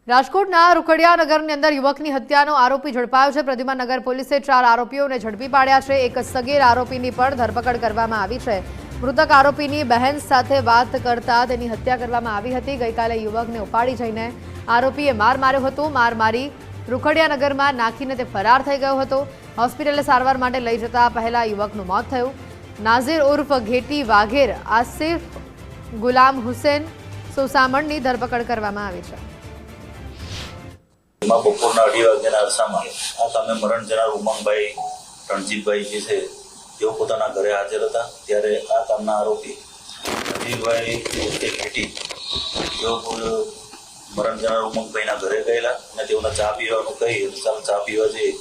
રાજકોટના રૂખડિયા નગરની અંદર યુવકની હત્યાનો આરોપી ઝડપાયો છે। પ્રદ્યુમનનગર પોલીસે 4 આરોપીઓને ઝડપી પાડ્યા છે। એક સગીર આરોપીની પણ ધરપકડ કરવામાં આવી છે। મૃતક આરોપીની બહેન સાથે વાત કરતા તેની હત્યા કરવામાં આવી હતી। ગઈકાલે યુવકને ઉપાડી જઈને આરોપીએ માર માર્યો હતો। માર મારી રૂખડિયા નગરમાં નાખીને તે ફરાર થઈ ગયો હતો। હોસ્પિટલે સારવાર માટે લઈ જતા પહેલા યુવકનું મોત થયું। નાઝીર ઉર્ફ ઘેટી વાઘેર આસિફ ગુલામ હુસેન સોસામણની ધરપકડ કરવામાં આવી છે। બપોરના 2:30 વાગ્યાના અરસામાં આ કામે મરણ જનાર ઉમંગભાઈ રણજીતભાઈ જે છે તેઓ પોતાના ઘરે હાજર હતા। ત્યારે આ કામના આરોપી નજીરભાઈ ઘેટી તેઓ મરણ જનાર ઉમંગભાઈના ઘરે ગયેલા અને તેઓને ચા પીવાનું કહી ચાલ ચા પીવા જઈએ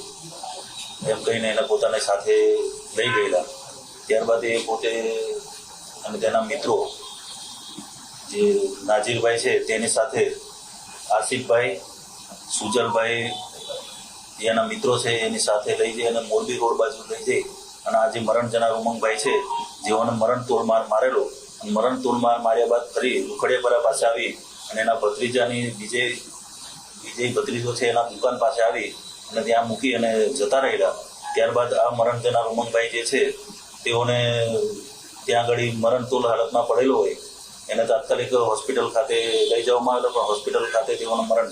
એમ કહીને એને પોતાની સાથે લઈ ગયેલા। ત્યારબાદ એ પોતે અને તેના મિત્રો જે નાજીરભાઈ છે તેની સાથે આસિફભાઈ સુજલભાઈ એના મિત્રો છે એની સાથે લઈ જઈ અને મોરબી રોડ બાજુ લઈ જઈ અને આ જે મરણ જનાર ઉમંગભાઈ છે જેઓને મરણ તોડમાર મારેલો અને મરણ તોડમાર માર્યા બાદ ફરી રૂખડિયાપરા પાસે આવી અને એના ભત્રીજાની બીજે ભત્રીજો છે એના દુકાન પાસે આવી અને ત્યાં મૂકી અને જતા રહેલા। ત્યારબાદ આ મરણ જનાર ઉમંગભાઈ જે છે તેઓને ત્યાં આગળ મરણ તોડ હાલતમાં પડેલો હોય એને તાત્કાલિક હોસ્પિટલ ખાતે લઈ જવામાં આવેલો, પણ હોસ્પિટલ ખાતે તેઓને મરણ